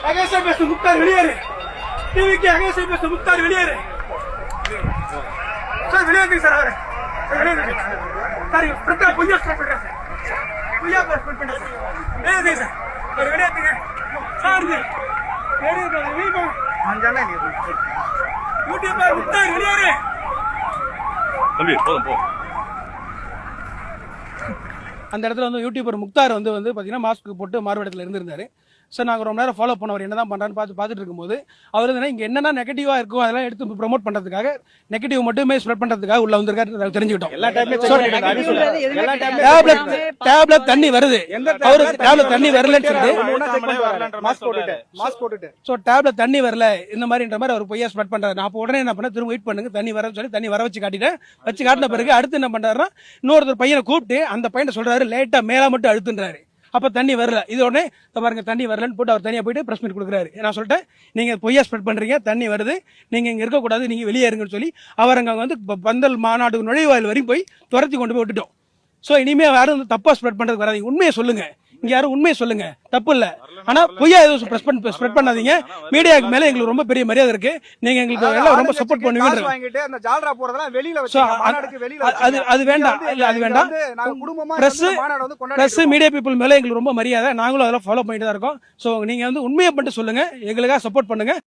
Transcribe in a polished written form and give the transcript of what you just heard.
அகேசா பேச முக்தார் வெளியேறு. டிவிக்கு அகேசா பேச முக்தார் வெளியேறு. சார் வெளியேறுங்க சார். அவரு வெளியேறுங்க சார். பிரச்சனை பொய்யா ஸ்டார்ட் பண்றேன் சார். பொய்யா ஸ்டார்ட் பண்றேன் சார். வெளியேறுங்க சார். அவர் வெளியேறுங்க சார். வெளியேறுங்க வெளியே அஞ்சால நீ யூடியூபர் முக்தார் வெளியேறு. தம்பி போதும் போ. அந்த இடத்துல வந்து யூடியூபர் முக்தார் வந்து பார்த்தீங்கன்னா மாஸ்க் போட்டு மாறுவேடத்தில் இருந்திருந்தாரு. சார் நாங்கள் ரொம்ப நேரம் ஃபாலோ பண்ணவர் என்ன தான் பண்ணுறான்னு பார்த்துட்டு இருக்கும்போது அவர் வந்து இங்கே என்னென்ன நெகட்டிவாக இருக்கும் அதெல்லாம் எடுத்து ப்ரொமோட் பண்ணுறதுக்காக நெகட்டிவ் மட்டுமே ஸ்ப்ரெட் பண்ணுறதுக்காக உள்ள வந்திருக்காரு தெரிஞ்சுக்கிட்டோம். டேப்லெட் தண்ணி வருது, அவருக்கு டேப்லெட் தண்ணி வரலன்னு சொல்லிட்டு ஸோ டேப்லெட் தண்ணி வரல இந்த மாதிரின்ற மாதிரி அவர் பொய்யா ஸ்ப்ரெட் பண்ணுறாரு. நான் அப்போ உடனே என்ன பண்ண திரும்ப வெயிட் பண்ணுங்க தண்ணி வரன்னு சொல்லி தண்ணி வர வச்சு காட்டிட்டேன். வச்சு காட்டின பிறகு அடுத்து என்ன பண்ணுறாருன்னா இன்னொருத்தர் பையனை கூப்பிட்டு அந்த பையனை சொல்றாரு லேட்டா மேலே மட்டும் அழுத்துன்றாரு. அப்ப தண்ணி வரல. இது உடனே பாருங்க தண்ணி வரலன்னு போட்டு அவர் தனியா போயிட்டு பிரஸ் மீட் கொடுக்குறாரு. நான் சொல்லிட்டேன் நீங்க பொய்யா ஸ்ப்ரெட் பண்றீங்க, தண்ணி வருது, நீங்க இங்க இருக்கக்கூடாது, நீங்க வெளியே இருங்கன்னு சொல்லி அவர் அங்க வந்து பந்தல் மாநாடு நுழைவாயில் வரையும் போய் துரத்தி கொண்டு போய் விட்டுட்டோம். ஸோ இனிமே யாரும் வந்து தப்பா ஸ்ப்ரெட் பண்றதுக்கு வராதீங்க. உண்மையை சொல்லுங்க, இங்க யாரும் உண்மையை சொல்லுங்க, தப்பு இல்ல. ஆனா பொய்யா எதுவும் ஸ்ப்ரெட் பண்ணாதீங்க. மீடியாவுக்கு மேல எங்களுக்கு ரொம்ப பெரிய மரியாதை இருக்கு. நீங்க எங்களுக்கு எல்லாம் ரொம்ப சப்போர்ட் பண்ணுவீங்க. அது வேண்டாம், அது வேண்டாம். பிரஸ் மீடியா பீப்புள் மேல எங்களுக்கு ரொம்ப மரியாதை. நாங்களும் அதெல்லாம் ஃபாலோ பண்ணிட்டு தான் இருக்கோம். ஸோ நீங்க வந்து உண்மையை மட்டும் சொல்லுங்க, எங்களுக்காக சப்போர்ட் பண்ணுங்க.